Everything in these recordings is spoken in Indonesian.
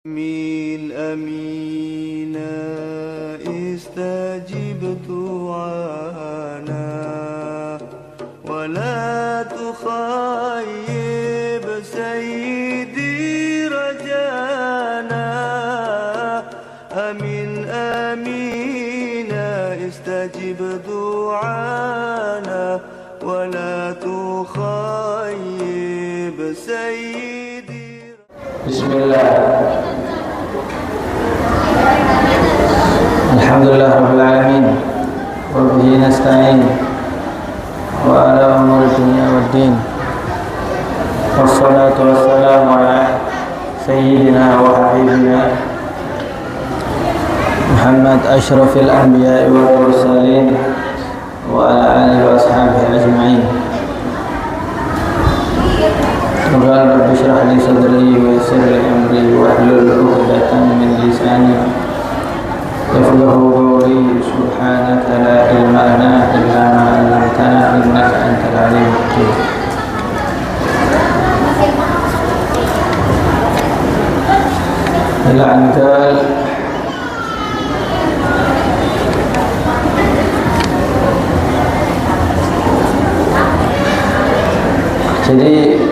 من أمينا استجب دعانا ولا تخيب سيدي رجانا أمين أمينا استجب دعانا ولا تخيب سيدي. بسم الله. Alhamdulillah Rabbil Alamin wa bihi nasta'in wa ala umuri dunya waddin wassalatu wassalamu ala sayyidina wa habibina Muhammad ashrafil anbiya'i wal mursalin wa ala alihi wa ashabihi ajma'in. Rabbi shrah li sadri wa yassir li amri wa hlul 'uqdatam min lisani yafqahu qawli. Subhanaka la ilma lana illa ma 'allamtana innaka antal alimul hakim. Al-Anfal jadi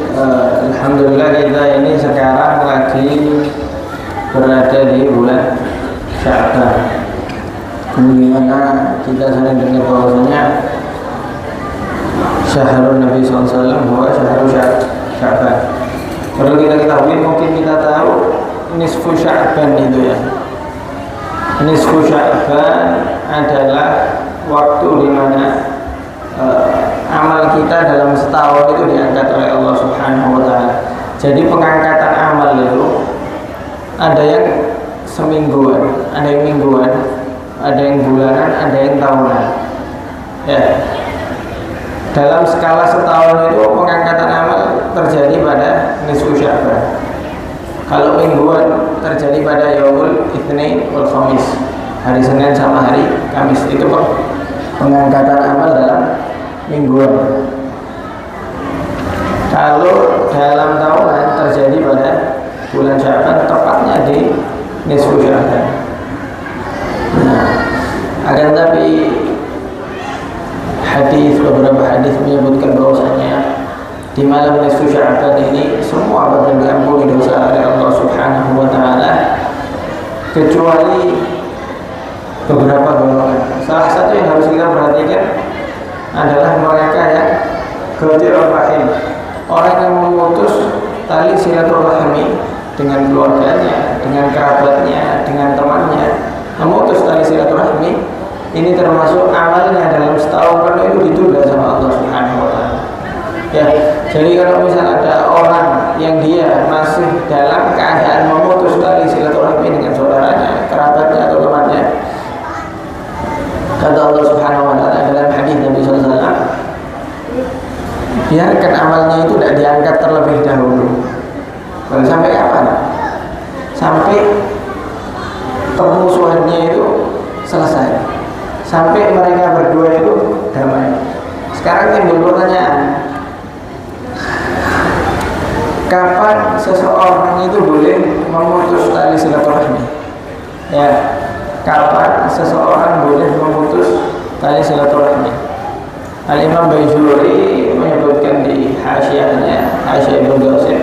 alhamdulillah kita ini sekarang lagi berada di bulan Sya'ban. Dimana kita sering dengar bahwasanya syahrul Nabi SAW bahwa syahrul Sya'ban. Kalau kita ketahui, mungkin kita tahu nisfu Sya'ban itu ya. Nisfu Sya'ban adalah waktu dimana amal kita dalam setahun itu diangkat oleh Allah Subhanahu wa Ta'ala. Jadi pengangkatan amal itu ada yang semingguan, ada yang mingguan, ada yang bulanan, ada yang tahunan. Ya. Dalam skala setahun itu pengangkatan amal terjadi pada nisfu Sya'ban. Kalau mingguan terjadi pada yaumul Itsnain wal Khamis, hari Senin sama hari Kamis. Itu pengangkatan amal dalam mingguan. Kalau dalam tahunan terjadi pada bulan Sya'ban, tepatnya di nisfu Sya'ban. Nah, akan tapi beberapa hadis menyebutkan bahwasanya di malam nisfu Sya'ban ini semua akan diampuni dosa oleh Allah Subhanahu wa Ta'ala kecuali beberapa golongan. Salah satu yang harus kita perhatikan adalah mereka yang qati'ur rahim, orang yang memutus tali silaturahmi dengan keluarganya, dengan kerabatnya, dengan temannya. Memutus tali silaturahmi ini termasuk amalnya dalam setahun penuh itu ditunda sama Allah Subhanahu wa Ta'ala. Ya, jadi kalau misal ada orang yang dia masih dalam keadaan memutus tali silaturahmi dengan saudaranya, kerabatnya atau temannya, kata Allah Subhanahu wa Ta'ala dalam hadis Nabi sallallahu alaihi wasallam, biarkan amalnya itu tidak diangkat terlebih dahulu. Lalu sampai kapan? Sampai permusuhannya itu selesai, sampai mereka berdua itu damai. Sekarang timbul pertanyaan, kapan seseorang itu boleh memutus tali silaturahmi? Ya, kapan seseorang boleh memutus tali silaturahmi? Al-Imam Baijuri menyebutkan di hasyiahnya, Hasyiah Ibnu Qasim,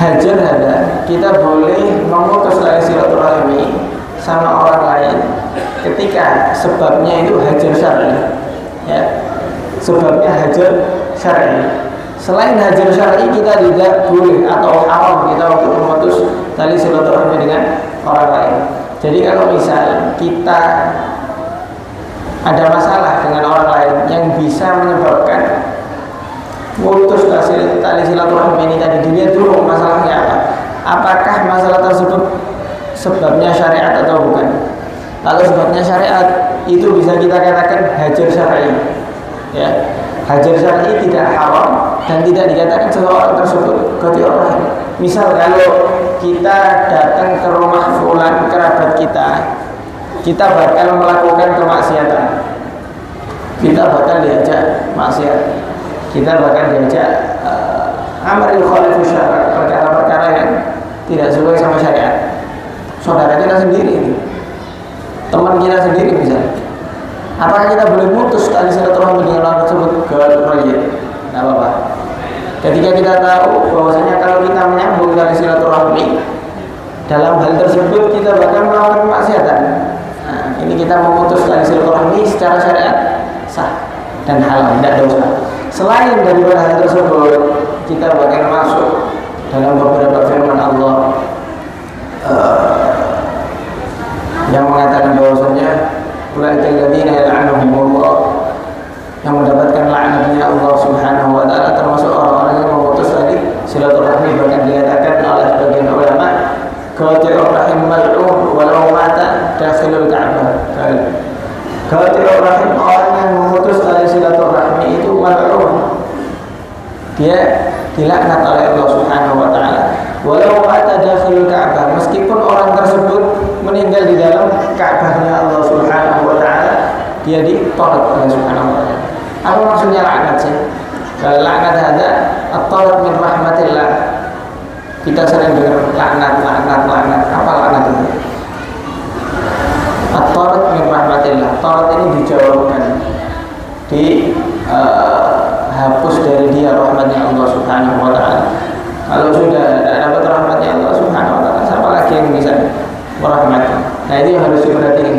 hajar hada, kita boleh memutus tali silaturahmi sama orang lain ketika sebabnya itu hajar syar'i. Ya, sebabnya hajar syar'i. Selain hajar syar'i kita tidak boleh atau haram kita untuk memutus tali silaturahmi dengan orang lain. Jadi kalau misal kita ada masalah dengan orang lain yang bisa menyebabkan putus tali silaturahmi ini tadi, dilihat dulu masalahnya apa. Apakah masalah tersebut sebabnya syariat atau bukan? Kalau sebabnya syariat, itu bisa kita katakan hajar syar'i. Ya, hajar syar'i tidak haram dan tidak dikatakan seseorang tersebut qati'ur rahim. Misal kalau kita datang ke rumah fulan kerabat kita bakal melakukan kemaksiatan, kita bakal diajak maksiat, kita bakal diajak amrul khalifus syara', perkara-perkara yang tidak sesuai sama syariat, saudara kita sendiri, teman kita sendiri misalnya, apakah kita boleh mutus tali silaturahmi dengan orang tersebut? Iya, nggak apa-apa. Ketika kita tahu bahwasanya kalau kita menyambung tali silaturahmi dalam hal tersebut kita bahkan melakukan kemaksiatan, nah, ini kita memutus tali silaturahmi secara syariat sah dan halal, tidak dosa. Selain daripada hal tersebut, kita bahkan masuk dalam beberapa firman Allah yang mengatakan bahwasanya ulaikal ladzina yal'anuhumullah, yang mendapatkan laknatnya Allah Subhanahu wa taala, termasuk orang-orang yang memutus tadi silaturahmi. Bahkan dikatakan oleh sebagian ulama, qati'ur rahim mal'un walau mata dakhilul Ka'bah. Qati'ur rahim, orang yang memutus tali silaturahmi itu mal'un, dia dilaknat oleh Allah Subhanahu wa taala. Walau mata dakhilul Ka'bah, meskipun orang tersebut meninggal di dalam Ka'bahnya Allah Subhanahu wa taala, dia ditolak oleh Subhanahu wa taala. Apa maksudnya laknat sih? Kalau laknat ada at-talab min rahmatillah. Kita sering dengar laknat. Apa laknat itu? At-talab min rahmatillah. Talab ini dijauhkan, hapus dari dia rahmatnya Allah Subhanahu wa taala. Kalau sudah tidak dapat rahmatnya Allah Subhanahu wa taala, siapa lagi yang bisa merahmati? Nah, itu yang harus diperhatikan.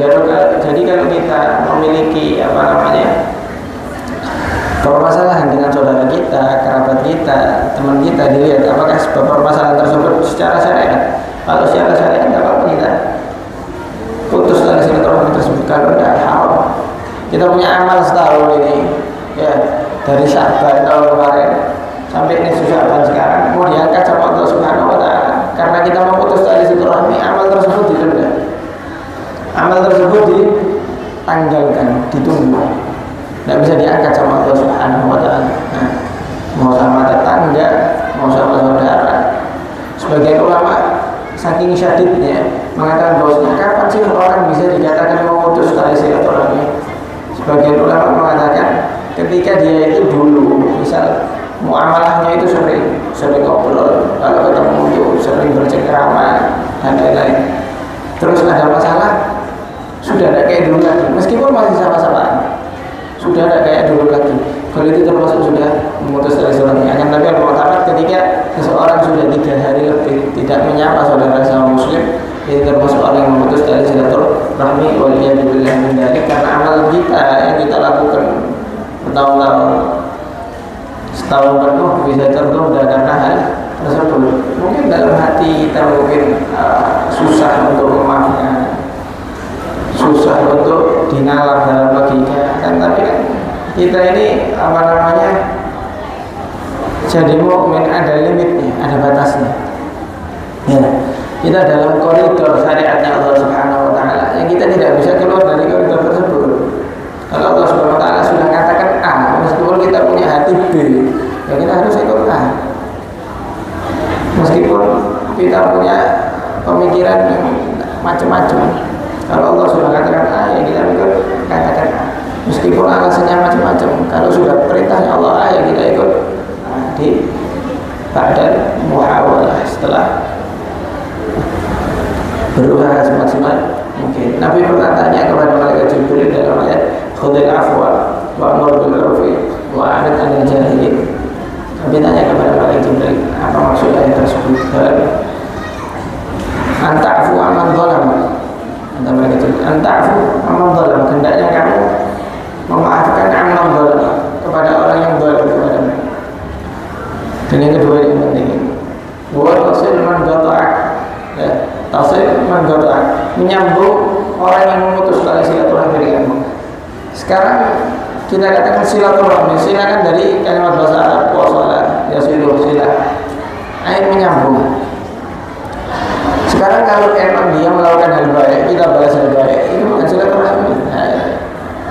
Jadi kalau kita memiliki permasalahan dengan saudara kita, kerabat kita, teman kita, dilihat apakah sebab permasalahan tersebut secara syariat. Kalau secara syariat tidak apa-apa, kita putus tali silaturahmi tersebut. Kalau tidak, haram. Kita punya amal setahun ini, ya, dari Sya'ban tahun kemarin sampai ini Sya'ban sekarang, mau diangkat sama Allah Subhanahu wa taala karena kita memutus tali silaturahmi. Amal tersebut ditunda, amal tersebut ditanggalkan, ditunggu, tidak bisa diangkat sama Allah Subhanahu wa taala. Nah, mau sama tetangga, mau sama saudara. Sebagian ulama saking syadidnya mengatakan bahwasanya kapan sih orang bisa dikatakan memutus tali silaturahmi? Sebagian ulama mengatakan ketika dia itu dulu, misal muamalahnya itu sering ngobrol, kalau ketemu itu sering bercengkrama dan lain-lain. Terus ada masalah, sudah tidak kayak dulu lagi, meskipun masih sama-sama, sudah tidak kayak dulu lagi. Kalau itu termasuk sudah memutus tali silaturahmi. Akan tapi al-mu'tamad ketika seseorang sudah 3 hari lebih tidak menyapa saudara sama muslim, itu termasuk orang yang memutus tali silaturahmi. Waliyadzubillah min dzalik, karena amal kita yang kita lakukan bertahun-tahun, setahun penuh bisa tertunda karena hal tersebut. Mungkin dalam hati kita mungkin susah untuk memaafkan, susah untuk dinalar dalam logika, kan? Tapi kan kita ini jadi mukmin ada limitnya, ada batasnya. Ya, kita dalam koridor syariatnya Allah Subhanahu wa taala yang kita tidak bisa keluar dari koridor tersebut. Kalau Allah Subhanahu wa taala sudah katakan A, meskipun kita punya hati B, ya kita harus ikut A. Meskipun kita punya pemikiran yang macam-macam, kalau Allah sudah katakan A, ya kita ikut katakan A. Meskipun alasannya macam-macam, kalau sudah perintahnya Allah A, ya kita ikut di ba'dal muhawalah, setelah berusaha semaksimal mungkin. Nabi pernah tanya kepada malaikat Jibril dalam ayat khudil afwa wa'mur bil 'urfi wa'rid 'anil jahilin. Nabi tanya kepada malaikat Jibril, apa maksud ayat tersebut? Anta'fu amman zalama. Kata malaikat Jibril, anta'fu amman zalama, hendaknya kamu memaafkan amman zalama, kepada orang yang zalim kepada mereka. Dan yang kedua yang penting, wa tasil man qata'ak, ya, tasil man qata'ak, menyambung orang yang memutus tali silaturahmi denganmu. Sekarang kita katakan silaturahmi, silakan dari kalimat bahasa Arab wasala, yasilu silah, ayat menyambung. Sekarang kalau emang dia melakukan hal baik, kita balas hal baik, itu bukan silaturahmi.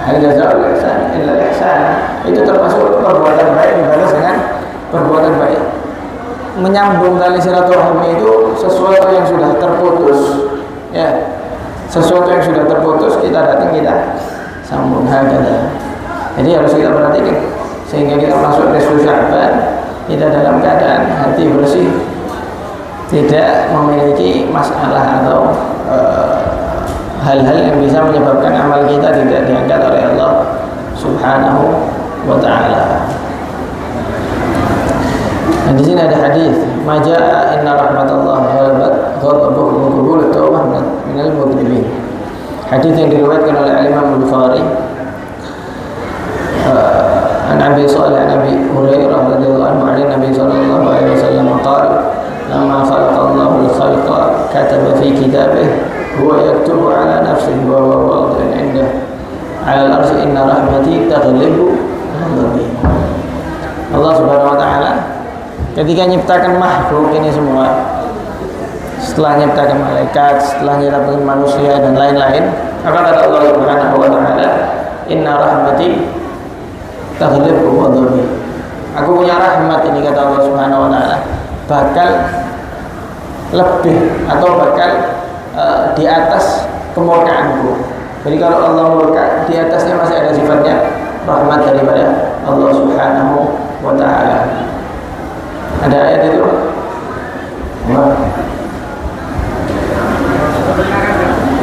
Hal jazaa'ul ihsan illa ihsan, itu termasuk perbuatan baik dibalas dengan perbuatan baik. Menyambung tali silaturahmi itu sesuatu yang sudah terputus, ya, sesuatu yang sudah terputus kita datang, kita sambung. Hakada. Jadi harus kita perhatikan sehingga kita masuk nisfu Sya'ban kita dalam keadaan hati bersih, tidak memiliki masalah atau hal-hal yang bisa menyebabkan amal kita tidak diangkat oleh Allah Subhanahu wa taala. Dan di sini ada hadis, "Maja inna rahmatallah ghalabat ghadabuhu wa qabul at-taubah minal mudhibin." Hadis yang diriwayatkan oleh Imam Bukhari an Abi Shalih an Abi Hurairah radhiyallahu anhu an Nabi sallallahu alaihi wasallam qala lamma khalaqa Allahu al-khalqa kataba fi kitabihi huwa yaktubu ala nafsihi wa huwa wadin 'indahu ala al-arsy inna rahmati taghlibu ghadabi. Allah Subhanahu wa taala ketika nyiptakan makhluk ini semua, setelah nyiptakan malaikat, setelah nyiptakan manusia dan lain-lain, maka kata Allah Subhanahu wa taala, inna rahmati taghlibu ghadabi. Aku punya rahmat ini, kata Allah Subhanahu wa taala, bakal lebih atau bakal di atas kemurkaanku. Jadi kalau Allah murka, di atasnya masih ada sifatnya rahmat daripada Allah Subhanahu wa taala. Ada ayat itu?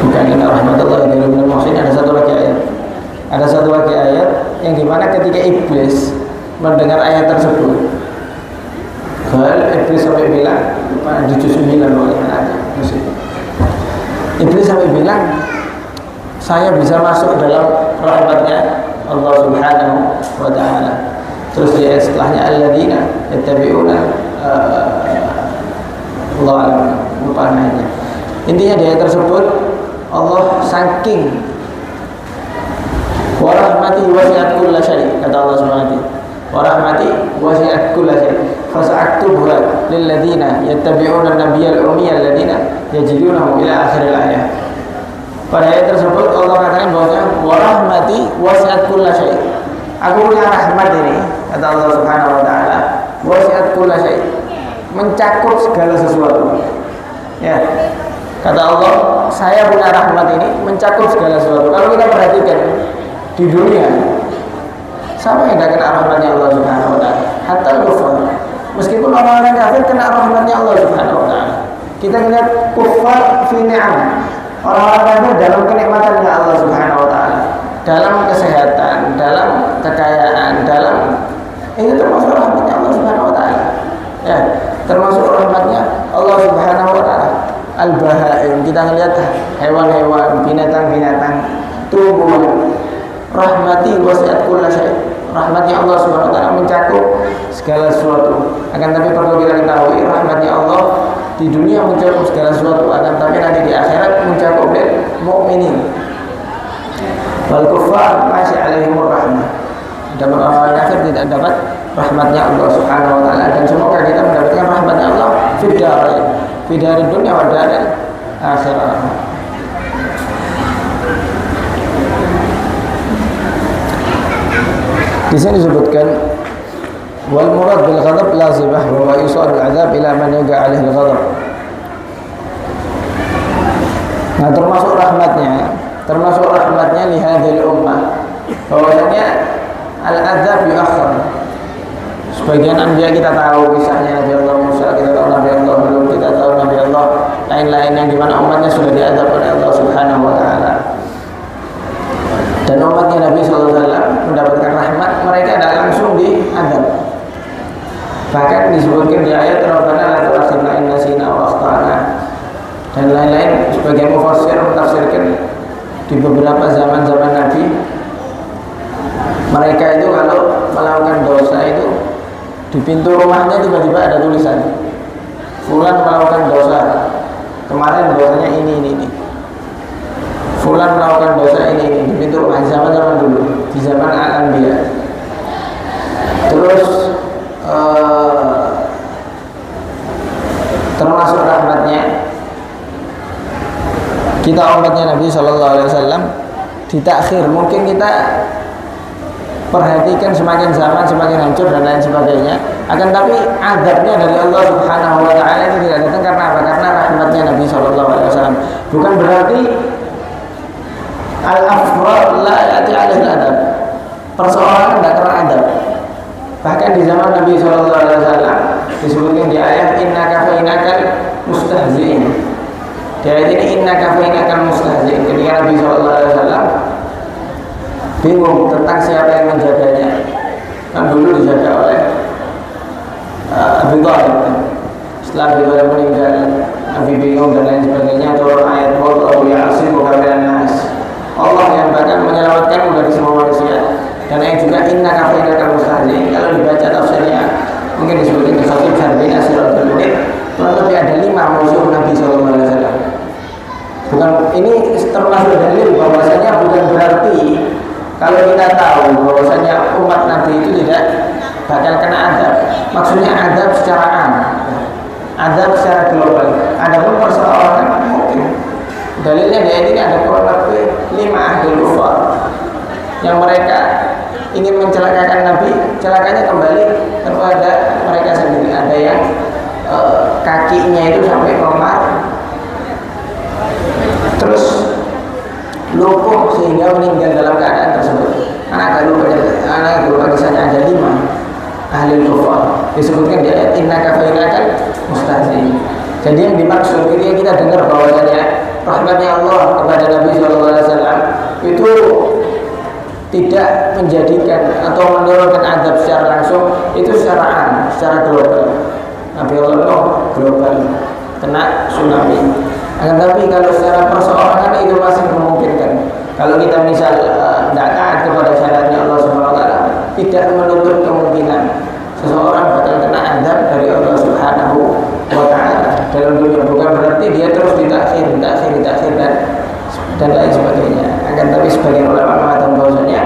Bukan inna rahmatullah ghafurur rahim. Ada satu lagi ayat. Ada satu lagi ayat yang dimana ketika iblis mendengar ayat tersebut, iblis sampai bilang, di juz 9 iblis sampai bilang, saya bisa masuk dalam rahmatnya Allah Subhanahu wa taala. Terus di ayat setelahnya alladzina yattabi'una Allah alam, lupa namanya. Intinya di ayat tersebut Allah saking wa rahmati wasi'at kulla syai', kata Allah Subhanahu wa rahmati wasi'at kulla syai' fasa'aktubuha lil ladzina yattabi'una an-nabiyyal ummiyal ladzina yajidunahu ila akhiril ayat. Pada ayat tersebut Allah katakan bahwa wa rahmati wasi'at kulla syai'. Aku punya rahmat ini, kata Allah Subhanahu wa taala, wasi'at kulla syai', mencakup segala sesuatu. Ya. Kata Allah, saya punya rahmat ini mencakup segala sesuatu. Kalau kita perhatikan di dunia, siapa yang tidak kena rahmatnya Allah Subhanahu wa taala? Hatta kufar. Meskipun orang-orang kafir kena rahmatnya Allah Subhanahu wa taala. Kita lihat kufar fi ni'am. Orang-orang kafir dalam kenikmatannya Allah Subhanahu wa taala. Dalam kesehatan, dalam kekayaan, dalam ini termasuk rahmatnya Allah Subhanahu wa taala. Ya, termasuk rahmatnya Allah Subhanahu wa taala. Al-bahaim, kita melihat hewan-hewan, binatang-binatang, tumbuhan. Rahmati wasi'at kulla syai'. Rahmatnya Allah Subhanahu wa taala mencakup segala sesuatu. Akan tapi perlu kita ketahui, rahmatnya Allah di dunia mencakup segala sesuatu, akan tapi nanti di akhirat mencakup mukminin. Wal kuffar masih alaihimur rahmah. Dan orang kafir tidak dapat rahmatnya Allah Subhanahu wa taala. Dan semoga kita mendapatkan rahmatnya Allah fi darid dunya wa daril akhirah. Di sini disebutkan wal murad bil ghadab lazimah wa yusad al azab ila man yaga alaihi al ghadab. Nah, termasuk rahmatnya li hadhil ummah, bahwasanya al-azab yuakhir. Sebagian anbiya kita tahu kisahnya, Nabi Allah Musa, kita tahu Nabi Allah Hud, kita tahu Nabi Allah lain-lain yang dimana umatnya sudah diazab oleh Allah Subhanahu wa taala. Dan umatnya Nabi sallallahu alaihi wasallam mendapatkan rahmat, mereka tidak langsung diazab. Bahkan disebutkan di ayat Rabbana la tu'akhidna in nasina wa akhtana dan lain-lain. Sebagian mufassir mentafsirkan di beberapa zaman-zaman Nabi, mereka itu kalau melakukan dosa itu di pintu rumahnya tiba-tiba ada tulisan fulan melakukan dosa, kemarin dosanya ini. Fulan melakukan dosa ini di pintu rumah, zaman-zaman dulu, di zaman al-anbiya. Terus termasuk rahmatnya kita umatnya Nabi Sallallahu Alaihi Wasallam ditakhir. Mungkin kita perhatikan semakin zaman semakin hancur dan lain sebagainya. Akan tapi azabnya dari Allah Subhanahu Wa Taala itu tidak datang karena apa? Karena rahmatnya Nabi Sallallahu Alaihi Wasallam. Bukan berarti al-afrad la yati alaihi adab. Perseorangan tidak kena adab. Bahkan di zaman Nabi Sallallahu Alaihi Wasallam disebutkan di ayat innaka fa innakal mustahzi'in. Di ayat ini innaka fainakal mustahzi'in. Ketika Nabi SAW bingung tentang siapa yang menjaganya, kan dulu dijaga oleh Abu Thalib. Setelah Abu Thalib meninggal, Nabi bingung dan lain sebagainya. Turun ayat wallahu ya'simuka minan nas. Allah yang bahkan menyelamatkan dari semua manusia. Dan yang juga innaka fainakal mustahzi'in. Kalau dibaca tafsirnya mungkin disebutkan Khatib Harbin Asiratul Munib, kurang lebih ada 5 musuh Nabi SAW. Bukan ini termasuk dalil bahwasanya bukan berarti kalau kita tahu bahwasanya umat Nabi itu tidak bakal kena adab. Maksudnya adab secara am, adab secara global. Adapun persoalan mungkin dalilnya di ini ada kurang lebih 5 ahli kufar yang mereka ingin mencelakakan Nabi, celakanya kembali kepada mereka sendiri. Ada yang kakinya itu sampai memar, terus lumpuh sehingga meninggal dalam keadaan tersebut. Anak lupa kisahnya ada 5 ahli kufar disebutkan di ayat innaka fainakal mustahzi'in. Jadi yang dimaksud ketika kita dengar bahwasanya rahmatnya Allah kepada Nabi SAW itu tidak menjadikan atau menurunkan adab secara langsung, itu secara global. Nabi Allah global kena tsunami. Tapi kalau secara perseorangan itu masih memungkinkan. Kalau kita misal tidak taat kepada syaratnya Allah Subhanahu Wa Taala, tidak menutup kemungkinan seseorang bakal kena adab dari Allah Subhanahu Wa Taala dalam dunia. Bukan berarti dia terus ditakhir dan lain sebagainya. Akan tapi sebagian ulama mengatakan bahwasanya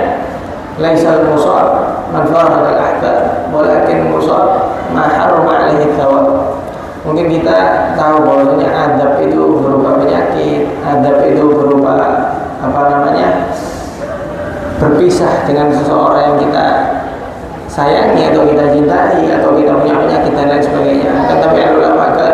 laisal musab man farada al-ahbab walakin musab ma harrama alaihi thawab. Mungkin kita tahu bahwasanya adab itu berupa penyakit, adab itu berupa berpisah dengan seseorang yang kita sayangi atau kita cintai atau kita punya penyakit dan lain sebagainya. Tetapi ulama kata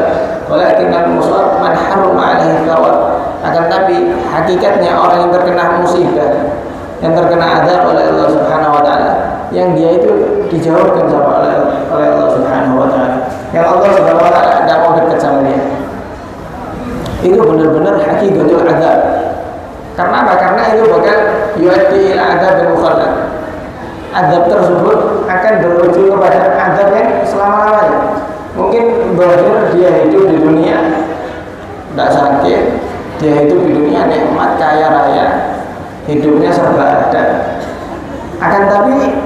walakin al-musab man harrama alaihi thawab. Akan tapi hakikatnya orang yang terkena musibah, yang terkena azab oleh Allah Subhanahu Wa Taala, yang dia itu dijauhkan sama oleh Allah Subhanahu Wa Taala, yang Allah Subhanahu Wa Taala tidak mau dekat sama dia. Itu benar-benar hakikatul azab. Karena apa? Karena itu bakal yuaddi ila azab yang mukhallad. Azab tersebut akan berujung kepada azab yang selama-lamanya. Mungkin bahwa dia hidup di dunia tidak sakit, dia hidup di dunia nikmat kaya raya, hidupnya serba ada. Akan tapi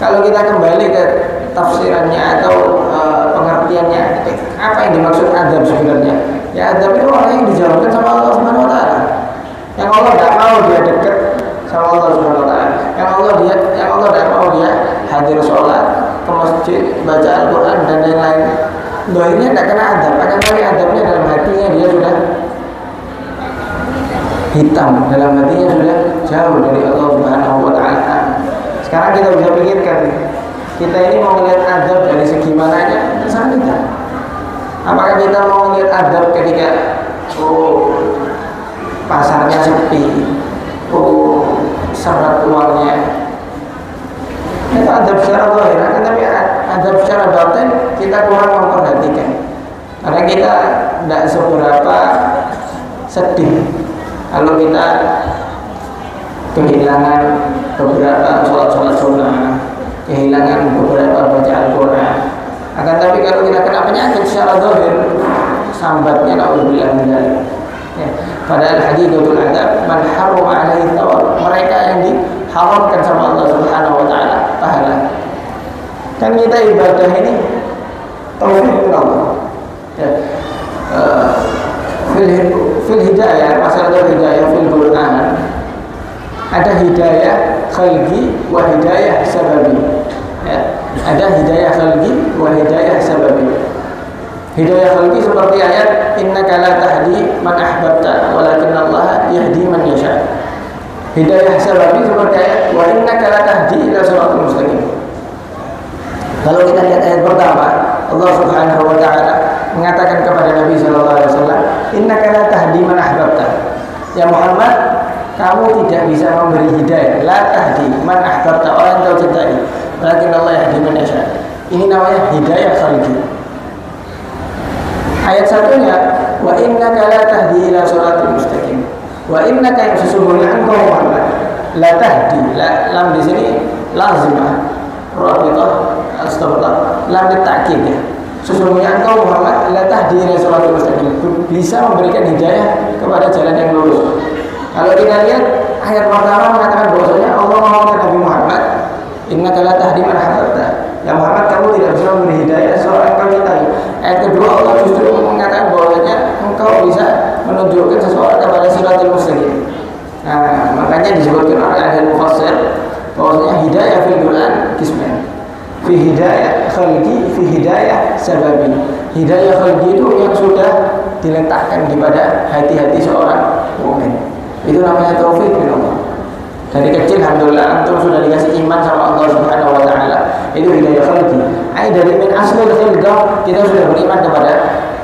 kalau kita kembali ke tafsirannya atau pengertiannya, apa yang dimaksud adab sebenarnya? Ya adab itu orang yang dijauhkan sama Allah Subhanahu Wa Taala, yang Allah tidak mau dia dekat sama Allah Subhanahu Wa Taala, yang Allah tidak mau dia hadir sholat, ke masjid, baca Al-Quran dan lain-lain. Doanya tidak kena adab, akan tapi adabnya dalam hatinya dia sudah hitam, dalam hatinya sudah jauh dari Allah Subhanahu Wa Taala. Sekarang kita bisa pikirkan, kita ini mau melihat adab dari segi mananya, terserah kita. Apakah kita mau melihat adab ketika pasarnya sepi, syarat uangnya, itu adab secara zahir. Tapi adab secara batin kita kurang memperhatikan, karena kita tidak seberapa sedih kalau kita kehilangan beberapa sholat sunnah, kehilangan beberapa baca Al-Quran. Akan tapi kalau kita kena penyakit secara zahir, sambatnya na'udzubillah min dzalik. Padahal hadithul adab man harrama alaihi thawab, mereka yang diharamkan sama Allah Subhanahu Wa Taala pahala. Kan kita ibadah ini taufik Allah. Fil hidayah, masalah hidayah fil Quran ada hidayah khalqi wa hidayah sababi. Ada hidayah khalqi wa hidayah sababi. Hidayah khalqi seperti ayat innaka la tahdi man ahbabta walakin Allah yahdi man yasha. Hidayah sababi seperti ayat wa innaka la tahdi ila siratal mustaqim. Kalau kita lihat ayat pertama, Allah Subhanahu Wa Taala mengatakan kepada Nabi sallallahu alaihi wasallam, innaka la tahdi man ahbabta. Ya Muhammad, kamu tidak bisa memberi hidayah. La tahdi man ahbabta, orang yang kau cintai, walakin Allah yahdi man yasha. Ini namanya hidayah khalqi. Ayat satunya, wa innaka la tahdi ila shiratal mustaqim. Wa innaka yang sesungguhnya engkau Muhammad la tahdi, lam di sini lazimah, rabithah, astagfirullah, lam ditakid ya. Sesungguhnya engkau Muhammad la tahdi ila shiratal mustaqim, bisa memberikan hidayah kepada jalan yang lurus. Kalau kita lihat ayat pertama mengatakan bahwasanya Allah mengatakan Nabi Muhammad, innaka la tahdi man ahbabta. Ya Muhammad, kamu tidak bisa memberi hidayah seorang yang kau cintai. Ayat kedua Allah justru mengatakan bahwasanya engkau bisa menunjukkan seseorang kepada siratal mustaqim. Nah, makanya disebutkan oleh ahli mufassir bahwasanya hidayah fil Quran kisman. Fi hidayah khalqi, fi hidayah sababi. Hidayah khalqi itu yang sudah diletakkan kepada hati-hati seorang mukmin. Itu namanya taufik min Allah. Dari kecil alhamdulillah antum sudah dikasih iman sama Allah Subhanahu wa taala. Itu hidayah khalqi. Dari min aslil khilqah kita sudah beriman kepada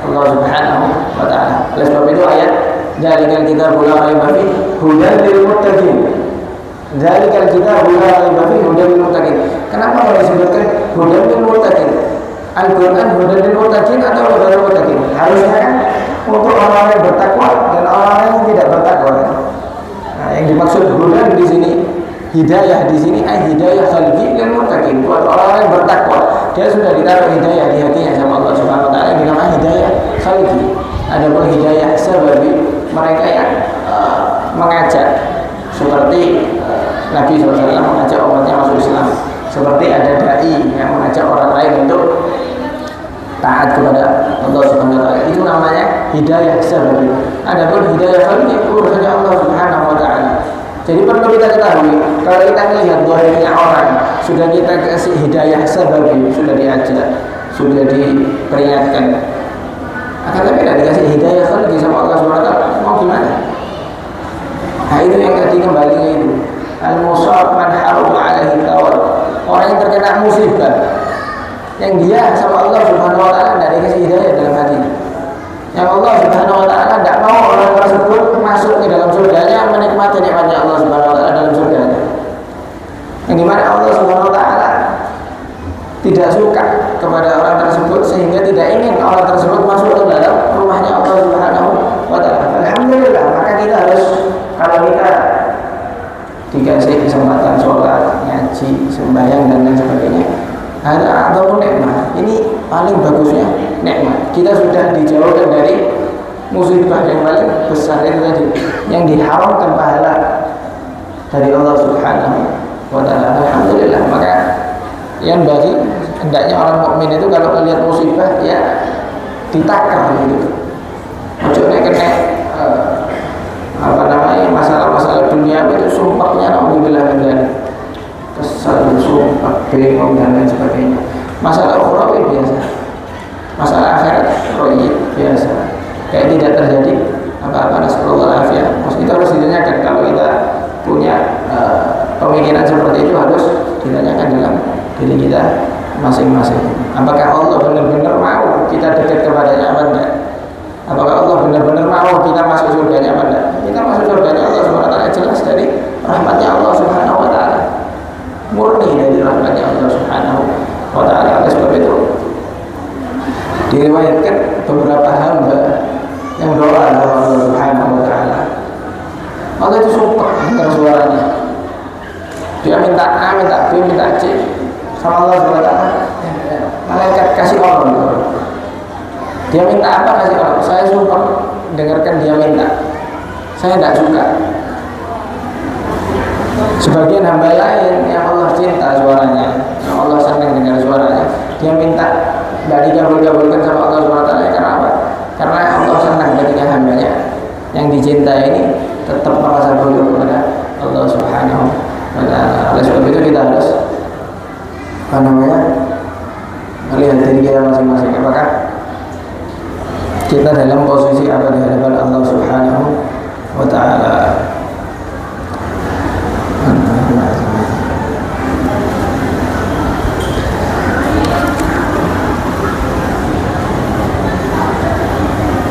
Allah Subhanahu wa taala. Oleh sebab itu ayat Dzalikal kitabu la raiba fihi hudan lil muttaqin. Dzalikal kitabu la raiba fihi hudan lil muttaqin. Kenapa harus disebutkan hudan lil muttaqin? Al-Qur'an hudan lil muttaqin atau lil muttaqin? Harusnya kan untuk orang yang bertakwa dan orang yang tidak bertakwa. Nah, yang dimaksud hudan di sini, hidayah di sini hidayah khalqi lil muttaqin. Buat orang yang bertakwa, dia sudah ditaruh hidayah di hatinya sama Allah Subhanahu wa taala, yang dinamakan hidayah khalqi. Adapun hidayah sababi, mereka yang mengajak seperti Nabi SAW mengajak umatnya masuk Islam, seperti ada dai yang mengajak orang lain untuk taat kepada Allah Subhanahu wa taala, itu namanya hidayah sababi. Adapun hidayah khalqi urusannya Allah Subhanahu wa taala. Jadi perlu kita ketahui, kalau kita melihat zahirnya orang sudah kita kasih hidayah sababi, sudah diajak, sudah diperingatkan, akan tapi tidak dikasih hidayah khalqi sama Allah Subhanahu wa taala, mau gimana? Nah, itu yang tadi kembalinya itu al-musab man harum alaihi tawar, orang yang terkena musibah yang dia sama Allah Subhanahu wa taala tidak dikasih hidayah dalam hatinya, yang Allah Subhanahu wa taala tidak mau orang tersebut masuk ke dalam surganya, menikmati nikmatnya Allah Subhanahu wa taala dalam surganya, yang dimana Allah Subhanahu wa taala tidak suka kepada orang tersebut sehingga tidak ingin orang tersebut masuk ke dalam rumahnya Allah Subhanahu wa taala. Alhamdulillah, maka kita harus, kalau kita dikasih kesempatan sholat, ngaji, sembahyang dan lain sebagainya, ada ataupun nikmat, ini paling bagusnya nikmat. Kita sudah dijauhkan dari musibah yang paling besar itu tadi, yang diharamkan pahala dari Allah Subhanahu wa taala. Alhamdulillah, maka yang bagi hendaknya orang mukmin itu kalau melihat musibah ya ditakar gitu. Ojo nek kena masalah dunia itu sumpahnya alhamdulillah dan kesal, sumpah, bingung dan lain sebagainya. Masalah ukhrawi biasa, masalah akhirat royit biasa, kayak tidak terjadi apa-apa. Nasallallahu alaihi wasallam. Kita harus ditanyakan, kalau kita punya pemikiran seperti itu harus ditanyakan dalam diri kita masing-masing. Apakah Allah benar-benar mau kita dekat kepadanya apa enggak? Apakah Allah benar-benar mau kita masuk surganya apa enggak? Kita masuk surganya Allah Subhanahu wa taala jelas dari rahmatnya Allah Subhanahu wa taala, murni dari rahmatnya Allah Subhanahu wa taala. Oleh sebab itu diriwayatkan beberapa hamba yang doa kepada Allah Subhanahu wa taala, Allah itu sumpah dengar suaranya, dia minta A, minta B, minta C sama Allah Subhanahu wa taala, malaikat kasih orang. Dia minta apa kasih orang. Saya sumpah dengarkan dia minta, saya tidak suka. Sebagian hamba lain yang Allah cinta suaranya, yang Allah senang dengar suaranya, dia minta tidak dikabul-kabulkan sama Allah Subhanahu wa taala. Karena apa? Karena Allah senang ketika hambanya yang dicintai ini tetap merasa bersyukur kepada Allah Subhanahu wa taala. Oleh sebab itu kita harus melihat diri kita masing-masing, apakah kita dalam posisi apa di hadapan Allah Subhanahu wa taala.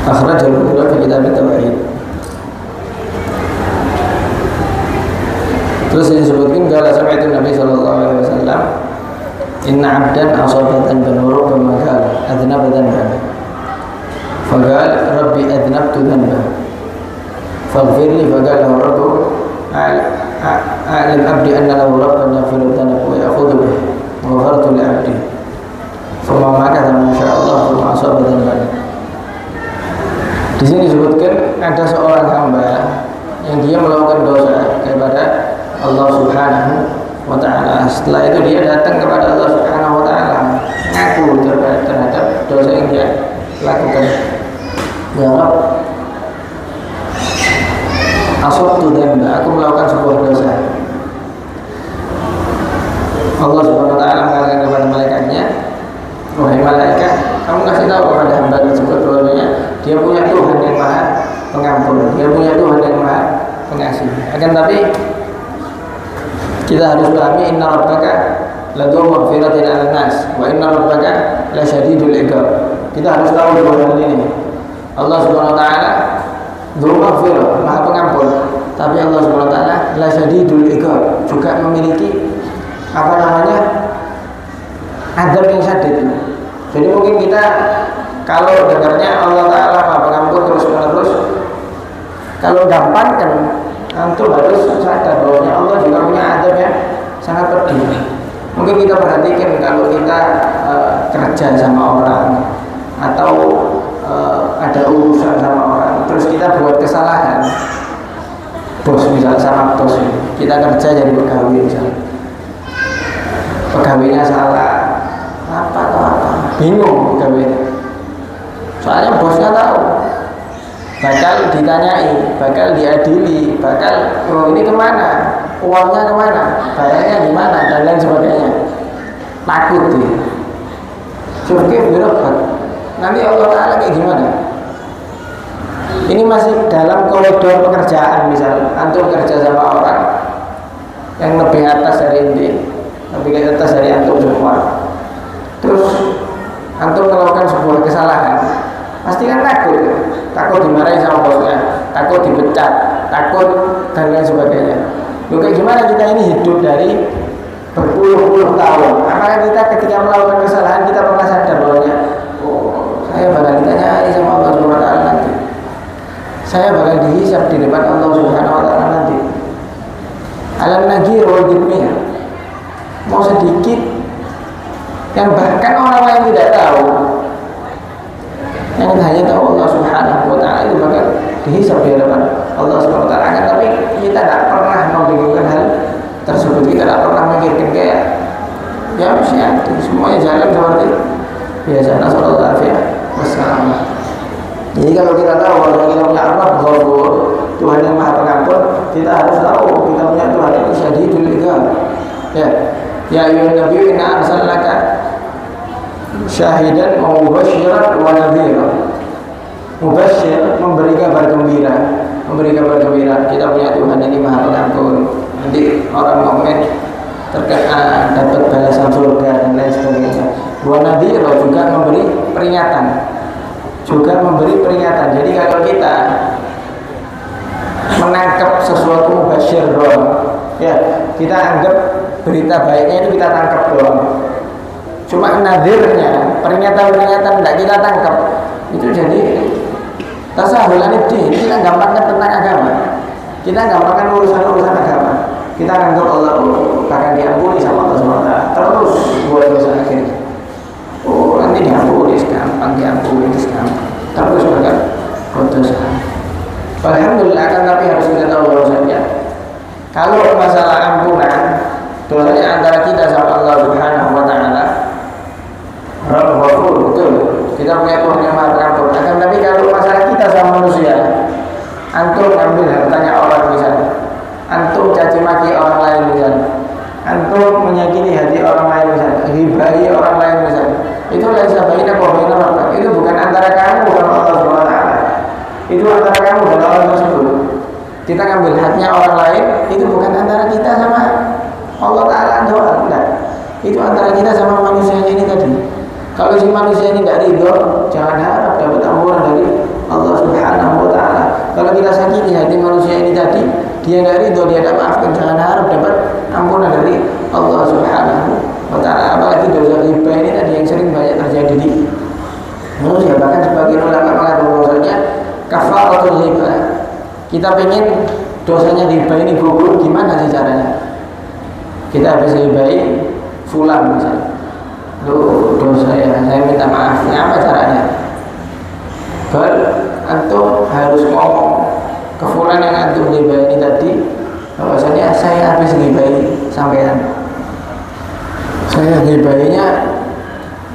Akhrajal Bukhari fi kitab at-tauhid. Terus disebutkan kalau sampai itu Nabi sallallahu alaihi wasallam, inna 'abdan asabatan bi nurub wa makal adna badan Faqal rabbi adnabtu dhanba faghfirli, faqala lahu rabbu a'lam abdi anna lahu rabban yaghfiru dhanba wa ya'khudhu bihi wa ghafartu li abdi thumma makatha ma syaa Allah thumma asaba dhanban. Di sini disebutkan ada seorang hamba yang dia melakukan dosa kepada Allah Subhanahu wa ta'ala. Setelah itu dia datang kepada Allah Subhanahu wa ta'ala, ngaku terhadap dosa yang dia lakukan. Ya Rabb, asabtu dhanba, aku melakukan sebuah dosa. Allah Subhanahu wa ta'ala mengatakan kepada malaikatnya, wahai malaikat, kamu kasih tahu kepada hamba tersebut bahwasanya dia punya Tuhan yang maha pengampun, dia punya Tuhan yang maha pengasih. Akan tapi kita harus pahami, inna rabbaka ladzu maghfiratin 'alan nas wa inna rabbaka lasyadidul iqab. Kita harus tahu dua hal ini. Allah Subhanahu wa taala dzu maghfirah, maha pengampun, tapi Allah Subhanahu wa taala lasyadidul iqab, juga memiliki azab yang syadid. Jadi mungkin kita kalau dengarnya Allah taala maha pengampun terus-menerus, kalau gampang kan antum harus sadar bahwa Allah juga punya azab yang sangat pedih. Mungkin kita perhatikan kalau kita kerja sama orang atau ada urusan sama orang, terus kita buat kesalahan, bos misalnya, sama bos kita kerja jadi pegawai misalnya, pegawainya salah apa atau apa, bingung pegawainya, soalnya bosnya tahu, bakal ditanyai, bakal diadili, bakal ini kemana, uangnya kemana, bayarnya gimana, dan lain sebagainya. Takut dia, syukur berobat. Nanti Allah Ta'ala kayak gimana? Ini masih dalam koridor pekerjaan. Misal antum kerja sama orang yang lebih atas dari ini, lebih atas dari antum semua, terus antum melakukan sebuah kesalahan, pasti kan takut dimarahi sama bosnya, takut dipecat, takut dan lain sebagainya. Loh, kayak gimana kita ini hidup dari berpuluh-puluh tahun? Apakah kita ketika melakukan kesalahan kita pernah sadar bahwa saya bakal ditanyai sama Allah Subhanahu wa ta'ala nanti, saya bakal dihisab di depan Allah Subhanahu wa ta'ala nanti. Alam nagir wal gitmiyah, mau sedikit yang bahkan orang lain tidak tahu, yang hanya tahu Allah Subhanahu wa ta'ala, itu bakal dihisab di hadapan Allah Subhanahu wa ta'ala. Tapi kita tidak pernah membingungkan hal tersebut, kita tidak pernah memikirkan kayak ya semuanya jalan seperti biasa. Nasallallahu alaihi wasallam. Jadi kalau kita tahu bahwa kita punya Allah Ghafur, Tuhan yang maha pengampun, kita harus tahu kita punya Tuhan yang syadidul iqab. Ya ayyuhan nabiyyu inna arsalnaka syahidan wa mubasysyiran wa nadhira. Mubasysyir, memberi kabar gembira, memberi kabar gembira. Kita punya Tuhan ini maha pengampun. Nanti orang mukmin terkena dapat balasan surga dan lain sebagainya. Wa nadhira, juga memberi peringatan, Jadi kalau kita menangkap sesuatu mubasysyir doang, ya kita anggap berita baiknya itu kita tangkap doang. Cuma nadhirnya, peringatan tidak kita tangkap, itu jadi tasahulan itu. Kita gampangkan tentang agama, kita gampangkan urusan agama. Kita anggap Allah akan diampuni sama Allah SWT, terus buat dosa akhirnya. Nanti diampuni segampang, terus bakal berdosa. Alhamdulillah, kan tapi harus kita tahu bahwasanya kalau masalah ampunan dosanya antara kita sama Allah Subhanahu wa ta'ala, Rabb Ghafur, betul, kita punya Tuhan yang maha pengampun. Akan tapi kalau masalah kita sama manusia, antum ngambil hartanya orang misalnya, antum caci maki orang lain misalnya, antum menyakiti hati orang lain misalnya, ghibahi orang lain misalnya, itu lain sabaina qabaina rabbak. Itu bukan antara kamu dan Allah Subhanahu wa ta'ala, itu antara kamu dan orang tersebut. Kita ngambil haknya orang lain, itu bukan antara kita sama Allah Ta'ala doang, enggak. Itu antara kita sama manusia ini tadi. Kalau si manusia ini tidak ridho, jangan harap dapat ampunan dari Allah Subhanahu wa ta'ala. Kalau kita sakiti hati manusia ini tadi, dia tidak ridho, dia tidak maafkan, jangan harap dapat ampunan dari Allah Subhanahu wa ta'ala. Apalagi dosa ghibah ini tadi yang sering banyak terjadi di manusia. Bahkan sebagian ulama mengatakan bahwasanya kafaratul ghibah. Kita pengen dosanya ghibah ini gugur, gimana sih caranya? Kita habis ghibahi fulan misalnya, lu dosa ya, saya minta maaf, ini apa caranya? Antum harus ngomong ke fulan yang antum ghibahi ini tadi, bahwasanya saya habis ghibahi sampean. Saya ghibahinya,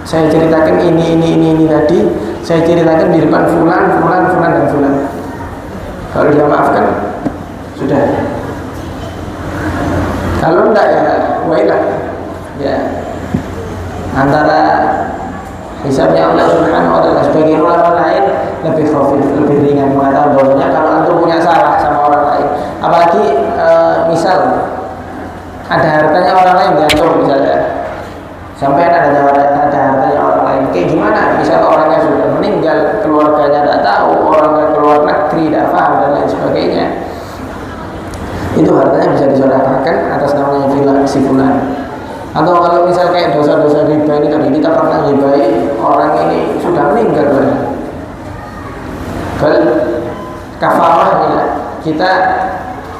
saya ceritakan ini tadi, saya ceritakan di depan fulan dan fulan. Kalau dia maafkan, sudah. Kalau enggak ya wailah. Ya. Antara hisabnya Allah Subhanahu wa taala, sebagian ulama lain lebih khafif, lebih ringan mengatakan bahwasanya kalau antum punya salah sama orang lain, apalagi misal ada hartanya orang lain diatur misalnya. Sampai ada hartanya orang lain. Kayak gimana? Misal orangnya sudah meninggal, keluarganya tidak tahu, orangnya keluar negeri tidak paham dan lain sebagainya. Itu hartanya bisa disedekahkan atas namanya si fulan. Atau kalau misal kayak dosa-dosa riba ini tadi, kita pernah ribai orang ini sudah meninggal, kafarahnya kita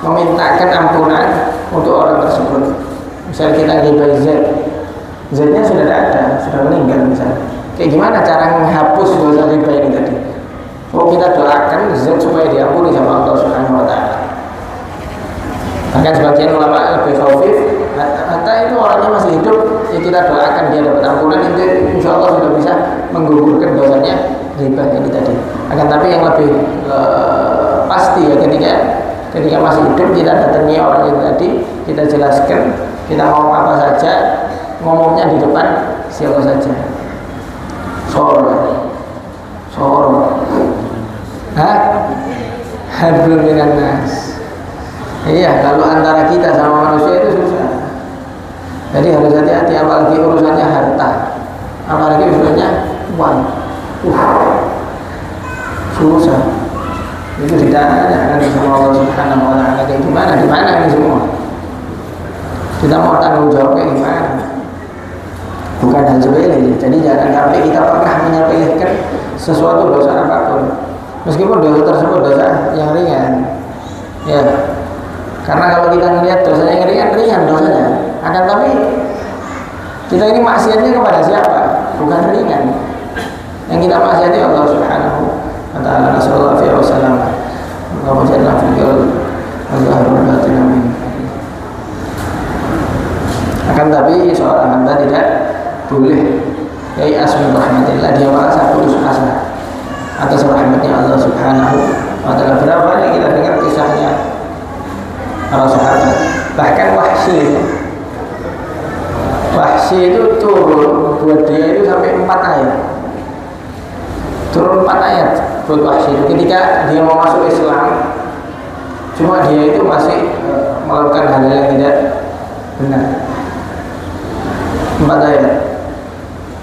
memintakan ampunan untuk orang tersebut. Misal kita ribai Z-nya sudah tidak ada, sudah meninggal misalnya. Kayak gimana cara menghapus dosa riba ini tadi? Oh, kita doakan Z supaya diampuni sama Allah Subhanahu wa taala. Bahkan sebagian ulama lebih khafif, kata itu orangnya masih hidup, ya kita doakan dia dapat ampunan, itu insya Allah sudah bisa menggugurkan dosanya riba ini tadi. Akan tapi yang lebih pasti ya ketika masih hidup kita datangi orang itu tadi, kita jelaskan, kita ngomong apa saja, ngomongnya di depan siapa saja. Soro. Hablum minan nas. Iya, kalau antara kita sama manusia itu susah. Jadi harus hati-hati, apalagi urusannya harta, apalagi urusannya uang. Susah. Itu ditanya sama Allah Subhanahu wa taala kayak gimana, di mana ini semua. Kita mau tanggung jawab kayak gimana? Bukan hal sepele. Jadi jangan sampai kita pernah menyepelekan sesuatu dosa apapun, meskipun dosa tersebut dosa yang ringan. Ya, karena kalau kita melihat dosanya yang ringan dosanya. Akan tapi kita ini maksiatnya kepada siapa? Bukan ringan. Yang kita maksiati Allah Subhanahu wa taala. Nasallallahu alaihi wasallam. Allahumma jalla fi'al Allahumma batin amin. Akan tapi seorang hamba tidak boleh asmi rahmatillah, dia merasa putus asa atas rahmatnya Allah Subhanahu wa taala. Berapa banyak kita dengar kisahnya para sahabat, bahkan Wahsy itu turun buat dia itu sampai 4 ayat. Turun 4 ayat buat Wahsy itu ketika dia mau masuk Islam, cuma dia itu masih melakukan hal yang tidak benar. 4 ayat.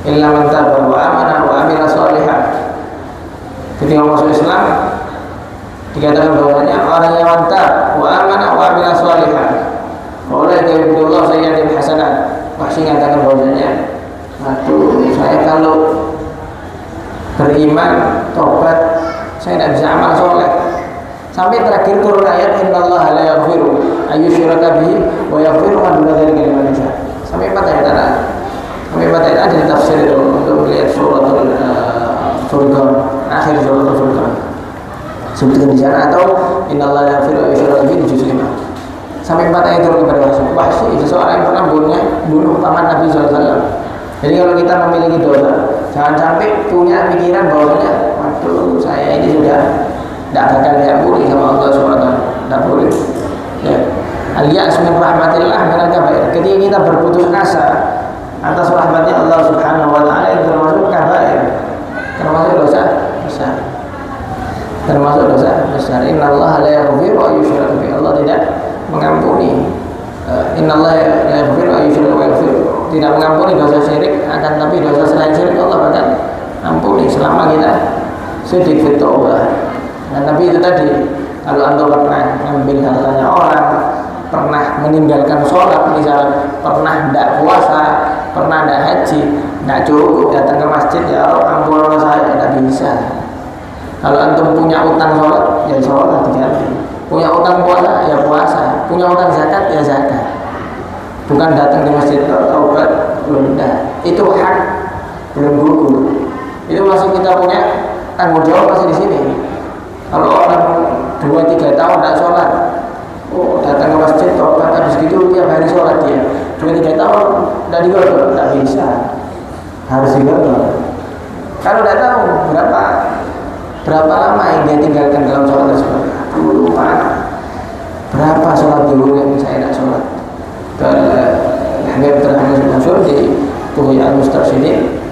Illa man taba wa amana wa amila shalihan. Ketika masuk Islam dikatakan bahwasanya orang yang mantap wa amana wa amila shalihan, oleh Allah sayyidatul hasanat. Wahsy mengatakan bahwasanya, aduh, saya kalau beriman tobat saya tidak bisa amal soleh. Sampai terakhir turun ayat innallaha la yaghfiru ayyushraka bihi wa yaghfiru ma duna dzalika liman yasha. Sampai 4 ayat ada di tafsir itu untuk melihat suratul Furqan, akhir suratul Furqan. Sebutkan di sana, atau innallaha la yaghfiru ayyushraka bihi juz 5. Sampai 4 ayat turun kepada Wahsy, seseorang yang pernah bunuh paman Nabi SAW. Jadi kalau kita memiliki dosa, jangan sampai punya pikiran bahwasanya, waduh, saya ini sudah tidak bakal diampuni sama Allah SWT. Tidak boleh. Ya. Al-ya'as min rahmatillah minal kabair. Ketika kita berputus asa atas rahmatnya Allah Subhanahu wa taala, itu termasuk kabair, termasuk dosa besar. Innallaha la yaghfiru ayyushraka bihi. Allah tidak mengampuni. Innallaha la yaghfiru ayyushraka bihi. Tidak mengampuni dosa syirik, akan tapi dosa selain syirik Allah akan ampuni selama kita sedikit bertobat. Dan tapi itu tadi, kalau anda pernah ngambil hartanya orang, pernah meninggalkan sholat misalnya, pernah tidak puasa, pernah tidak haji, tidak cukup datang ke masjid, ya Allah ampun saya, tidak bisa. Kalau antum punya utang sholat, ya sholat diganti. Punya utang puasa, ya puasa. Punya utang zakat, ya zakat. Bukan datang di masjid taubat, belum enggak. Itu hak, belum gugur. Itu masih kita punya tanggung jawab masih di sini. Kalau orang 2-3 tahun tidak sholat, oh datang ke masjid taubat, habis gitu tiap hari sholat dia. 2-3 tahun tidak digodok, tidak bisa. Harus digodok. Kalau tidak tahu berapa lama yang dia tinggalkan dalam sholat tersebut, aku lupa berapa sholat dulu yang saya tidak sholat. Habib terakhir Mansur di Bukhari Al-Mustarsyidin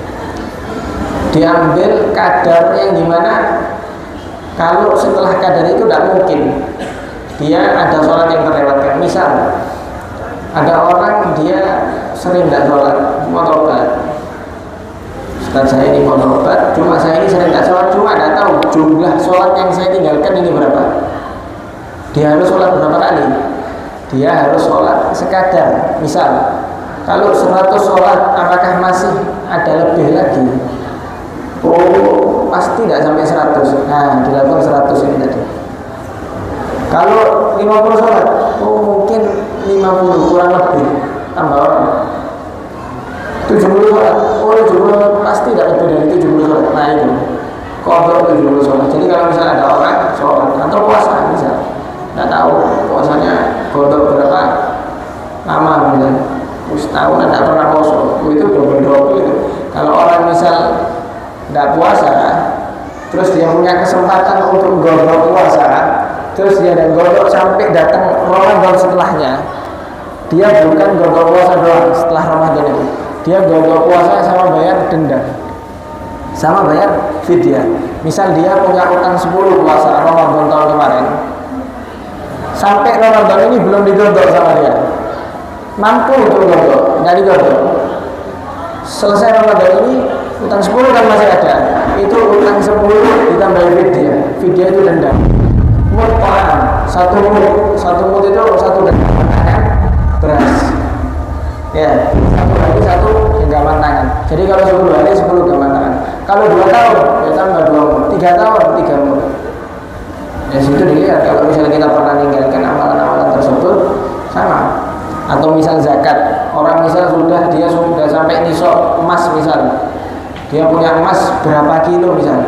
diambil kadar yang dimana kalau setelah kadar itu tidak mungkin dia ada sholat yang terlewatkan. Misal ada orang dia sering tidak sholat, mau tobat. Ustaz saya ini mau tobat, cuma saya ini sering tidak sholat, cuma tidak tahu jumlah sholat yang saya tinggalkan ini berapa. Dia harus sholat berapa kali? Dia harus sholat sekadar. Misal kalau 100 sholat, apakah masih ada lebih lagi? Oh, pasti tidak sampai 100. Nah, dilakukan 100 ini tadi. Kalau 50 sholat, oh mungkin 50 kurang lebih, tambah orang. 70 sholat, oh 70 pasti tidak lebih dari 70 sholat. Nah itu, kodok 70 sholat. Jadi kalau misalnya ada orang sholat atau puasa misal, tidak tahu puasanya kodok berapa lama misalnya, setahun tidak pernah puasa, itu double itu. Kalau orang misal tidak puasa, terus dia punya kesempatan untuk godok puasa, terus dia dan godok sampai datang Ramadan setelahnya, dia bukan godok puasa doang setelah Ramadan itu, dia godok puasa sama bayar denda, sama bayar fidyah. Misal dia punya utang 10 puasa Ramadan tahun kemarin, sampai Ramadan ini belum digodok sama dia, mampu untuk godok, nggak digodok. Selesai Ramadan ini utang 10 kan masih ada, itu utang 10 ditambah fidyah. Fidyah itu denda. Mut ta'am, satu mut itu satu denda beras. Ya, satu hari satu genggaman tangan. Jadi kalau 10 hari 10 genggaman tangan. Kalau 2 tahun ya tambah 2 mut, 3 tahun 3 mut. Ya situ dilihat kalau misalnya kita pernah meninggalkan amalan-amalan tersebut sama. Atau misal zakat, orang misal dia sudah sampai nisab emas misal, dia punya emas berapa kilo misal,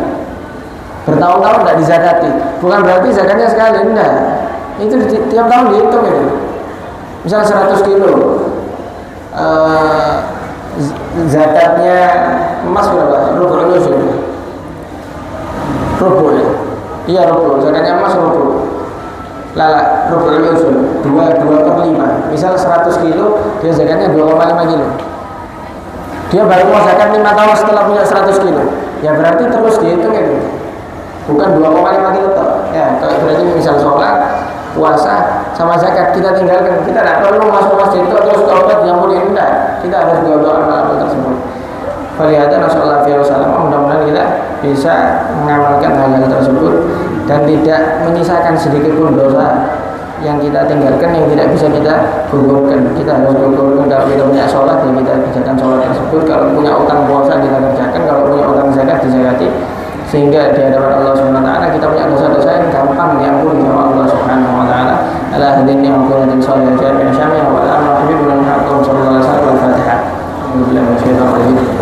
bertahun-tahun tidak dizakati, bukan berarti zakatnya sekali, enggak, itu tiap tahun dihitung itu. Misal 100 kilo, zakatnya emas berapa? Rubuh ya? Iya rubuh, zakatnya emas rubuh. Lala, rubuh usul 2/5. Misal 100 kilo, dia zakatnya 2,5 kilo. Dia baru mau zakat 5 tahun setelah punya 100 kilo. Ya berarti terus dihitung itu. Bukan 2,5 kilo toh. Ya, kalau berarti misal sholat, puasa, sama zakat kita tinggalkan. Kita tidak perlu masuk masjid itu terus taubat yang mulia, enggak. Kita harus doa amal-amal tersebut. Falihatan Rasulullah SAW, mudah-mudahan kita bisa mengamalkan hal-hal tersebut dan tidak menyisakan sedikit pun dosa yang kita tinggalkan, yang tidak bisa kita gugurkan. Kita harus gugurkan. Kalau kita punya sholat, ya kita kerjakan sholat tersebut. Kalau punya utang puasa, kita kerjakan. Kalau punya utang zakat, dizakati. Sehingga di hadapan Allah Subhanahu Wa Taala kita punya dosa-dosa yang gampang diampuni sama Allah Subhanahu Wa Taala. Allah hadin yang mengkunakan sholat jami'an syami'an wa ala habibullah sallallahu alaihi wasallam. Al-Fatihah. Alhamdulillah.